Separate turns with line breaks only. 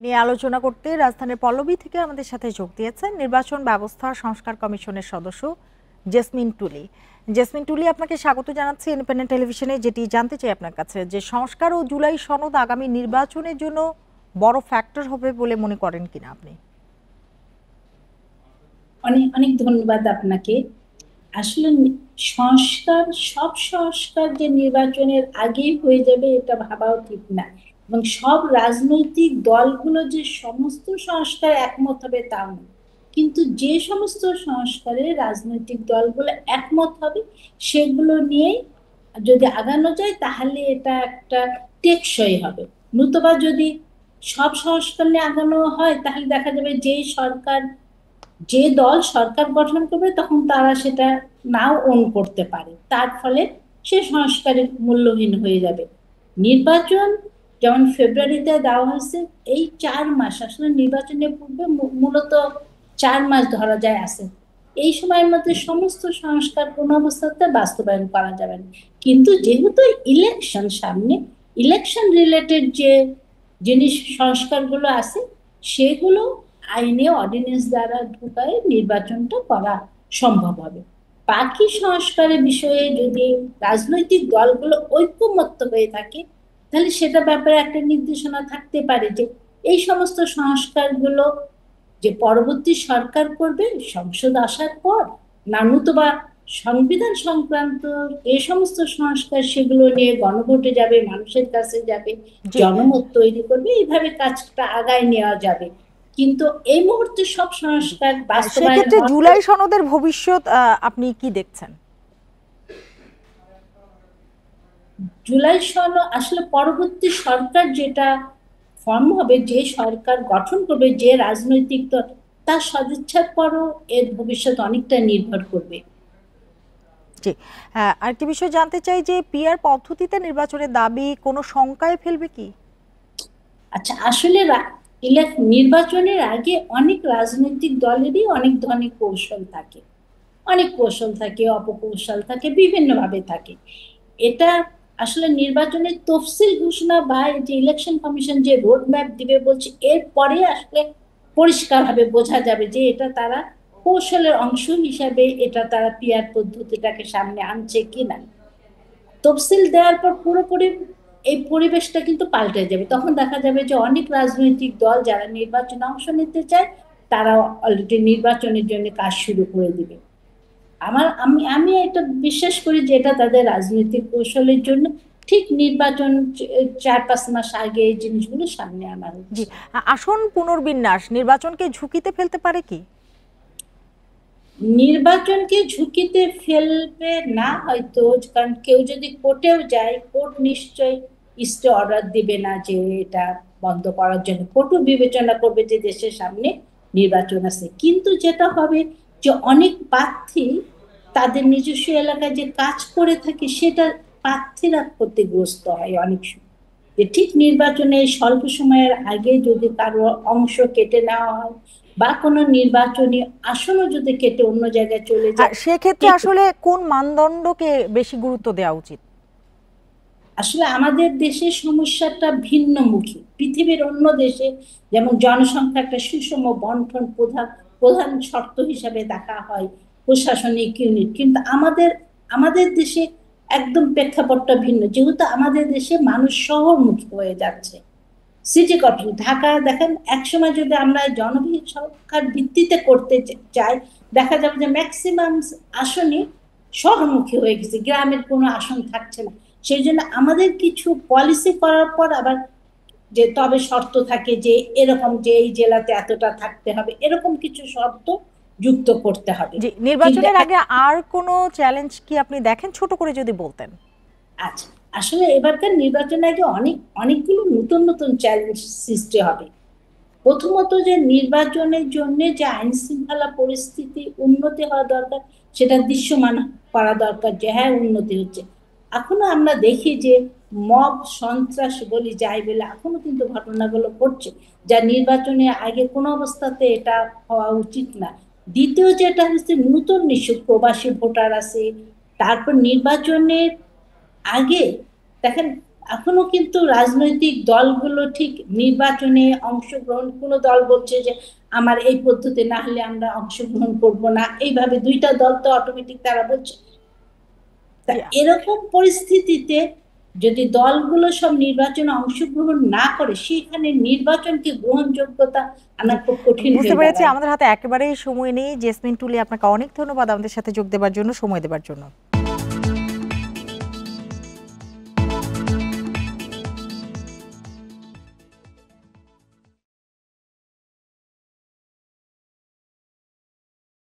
নিয়ে আলোচনা করতে রাজধানীর পল্লবী থেকে আমাদের সাথে যোগ দিয়েছেন নির্বাচন ব্যবস্থা সংস্কার কমিশনের সদস্য জেসমিন টুলি। জেসমিন টুলি, আপনাকে স্বাগত জানাচ্ছি ইন্ডিপেন্ডেন্ট টেলিভিশনে। যেটি জানতে চাই আপনার কাছে, যে সংস্কার ও জুলাই সনদ আগামী নির্বাচনের জন্য বড় ফ্যাক্টর হবে বলে মনে করেন কিনা আপনি?
অনেক অনেক ধন্যবাদ আপনাকে। আসলে সব সংস্কার যে নির্বাচনের আগেই হয়ে যাবে এটা ভাবাও ঠিক না, এবং সব রাজনৈতিক দলগুলো যে সমস্ত সংস্কার একমত হবে তাও না। কিন্তু যে সমস্ত সংস্কারে রাজনৈতিক দলগুলো একমত হবে সেগুলো নিয়েই যদি আগানো যায় তাহলে এটা একটা টেকসই হবে। নতুবা যদি সব সংস্কার নিয়ে আগানো হয় তাহলে দেখা যাবে যে দল সরকার গঠন করবে তখন তারা সেটা নাও ওন করতে পারে, তার ফলে সে সংস্কারের মূল্যহীন হয়ে যাবে। নির্বাচন যেমন ফেব্রুয়ারিতে দেওয়া হয়েছে, এই 4 মাস আসলে নির্বাচনের পূর্বে মূলত 4 মাস ধরা যায় আছে। এই সময়ের মধ্যে সমস্ত সংস্কার কোনো অবস্থাতে বাস্তবায়ন করা যাবে না। কিন্তু যেহেতু ইলেকশন সামনে, ইলেকশন রিলেটেড যে জিনিস সংস্কারগুলো আছে সেগুলো আইনে অর্ডিন্যান্স দ্বারা ঢুকায় নির্বাচনটা করা সম্ভব হবে। বাকি সংস্কারের বিষয়ে যদি রাজনৈতিক দলগুলো ঐকমত্য হয়ে থাকে তাহলে সেটা ব্যাপারে একটা নির্দেশনা থাকতে পারে যে এই সমস্ত সংস্কারগুলো যে পরবর্তী সরকার করবে সংসদ আসার পর, না নতুবা সংবিধান সংক্রান্ত এই সমস্ত সংস্কার সেগুলো নিয়ে গণভোটে যাবে, মানুষের কাছে যাবে,
জি।
জনমত তৈরি করবে, এইভাবে কাজটা আগায় নেওয়া যাবে। কিন্তু এই মুহূর্তে সব
জি।
সংস্কার বাস্তবায়ন
সেক্ষেত্রে
হওয়া।
জুলাই সনদের ভবিষ্যৎ আপনি কি দেখছেন?
জুলাই সন আসলে পরবর্তী সরকার যেটা ফর্ম হবে, যে সরকার গঠন করবে, যে রাজনৈতিক দল, তার সদিচ্ছার পরও এর ভবিষ্যৎ অনেকটা নির্ভর করবে।
জি। আরেকটি বিষয় জানতে চাই, যে পিআর পদ্ধতিতে নির্বাচনের দাবি কোনো শঙ্কায় ফেলবে কি?
আচ্ছা, আসলে নির্বাচনের আগে অনেক রাজনৈতিক দলেরই অনেক ধরনের কৌশল থাকে, অনেক কৌশল থাকে, অপকৌশল থাকে, বিভিন্ন ভাবে থাকে। এটা আসলে নির্বাচনের তফসিল ঘোষণা বা এই যে ইলেকশন কমিশন যে রোড ম্যাপ দিবে বলছে, এরপরে আসলে পরিষ্কারভাবে বোঝা যাবে যে এটা তারা কৌশলের অংশ হিসাবে এটা তারা পিআর পদ্ধতিটাকে সামনে আনছে কিনা। তফসিল দেওয়ার পর পুরোপুরি এই পরিবেশটা কিন্তু পাল্টে যাবে। তখন দেখা যাবে যে অনেক রাজনৈতিক দল যারা নির্বাচনে অংশ নিতে চায় তারা অলরেডি নির্বাচনের জন্য কাজ শুরু করে দিবে। আমি আমি এটা বিশ্বাস করি যে এটা তাদের রাজনৈতিক কৌশলের জন্য ঠিক নির্বাচন 4-5 মাস আগে এই জিনিসগুলো সামনে আনা
জি।
হচ্ছে।
আসন পুনর্বিন্যাস নির্বাচনকে ঝুঁকিতে ফেলতে পারে কি?
নির্বাচনকে ঝুঁকিতে ফেলবে না হয়তো, কারণ কেউ যদি কোর্টেও যায়, কোর্ট নিশ্চয়ই স্টে অর্ডার দিবে না যে এটা বন্ধ করার জন্য। কোর্টও বিবেচনা করবে যে দেশের সামনে নির্বাচন আছে। কিন্তু যেটা হবে যে অনেক প্রার্থী তাদের নিজস্ব এলাকায় যে কাজ করে থাকে সেটা প্রার্থীরা ক্ষতিগ্রস্ত হয় অনেক সময়। যে ঠিক নির্বাচনে স্বল্প সময়ের আগে যদি কারো অংশ কেটে নেওয়া হয় বা কোনো নির্বাচনী আসনও যদি কেটে অন্য জায়গায় চলে যায়।
সেক্ষেত্রে আসলে কোন মানদণ্ডকে বেশি গুরুত্ব দেওয়া উচিত?
আসলে আমাদের দেশের সমস্যাটা ভিন্নমুখী। পৃথিবীর অন্য দেশে যেমন জনসংখ্যা একটা সুষম বন্টন প্রধান প্রধান শর্ত হিসাবে দেখা হয় প্রশাসনিক ইউনিট, কিন্তু আমাদের আমাদের দেশে একদম প্রেক্ষাপটটা ভিন্ন। যেহেতু আমাদের দেশে মানুষ শহরমুখী হয়ে যাচ্ছে, সিটি কর্পোরেশন ঢাকা দেখেন, একসময় যদি আমরা জনসংখ্যার ভিত্তিতে করতে চাই দেখা যাবে যে ম্যাক্সিমাম আসনই শহরমুখী হয়ে গেছে, গ্রামের কোনো আসন থাকছে না। সেই জন্য আমাদের কিছু পলিসি করার পর আবার যে তবে শর্ত থাকে যে এরকম যে এই জেলাতে এতটা থাকতে হবে, এরকম কিছু শর্ত যুক্ত করতে হবে।
জি।
কিন্তু
নির্বাচনের আগে আর কোনো চ্যালেঞ্জ কি আপনি দেখেন, ছোট করে যদি বলতেন?
আচ্ছা, আসলে এবারকার নির্বাচনের আগে অনেকগুলো নতুন নতুন চ্যালেঞ্জ সৃষ্টি হবে। প্রথমত, যে নির্বাচনের জন্য যে আইন শৃঙ্খলা পরিস্থিতি উন্নতি হওয়া দরকার সেটা দৃশ্যমান করা দরকার যে হ্যাঁ উন্নতি হচ্ছে। এখনো আমরা দেখি যে মব সন্ত্রাস বলি যাই বলে এখনো কিন্তু ঘটনাগুলো ঘটছে, যা নির্বাচনের আগে কোনো অবস্থাতে এটা হওয়া উচিত না। দ্বিতীয় যেটা হচ্ছে নতুন নিশ্চয় প্রবাসী ভোটার আছে। তারপর নির্বাচনের আগে দেখেন এখনো কিন্তু রাজনৈতিক দলগুলো ঠিক নির্বাচনে অংশগ্রহণ, কোনো দল বলছে যে আমার এই পদ্ধতি না হলে আমরা অংশগ্রহণ করব না, এইভাবে দুইটা দল তো অটোমেটিক তারা বলছে। তা
জি,
এরকম পরিস্থিতিতে যদি দলগুলো সব নির্বাচনে অংশগ্রহণ না করে, সেখানে নির্বাচনকে গ্রহণযোগ্যতা
জি,
আনা খুব কঠিন
বুঝতে
হয়ে
পেরেছি।
দাঁড়ায়।
আমাদের হাতে একেবারেই সময় নেই। জেসমিন টুলি, আপনাকে অনেক ধন্যবাদ আমাদের সাথে যোগ দেওয়ার জন্য, সময় দেওয়ার জন্য।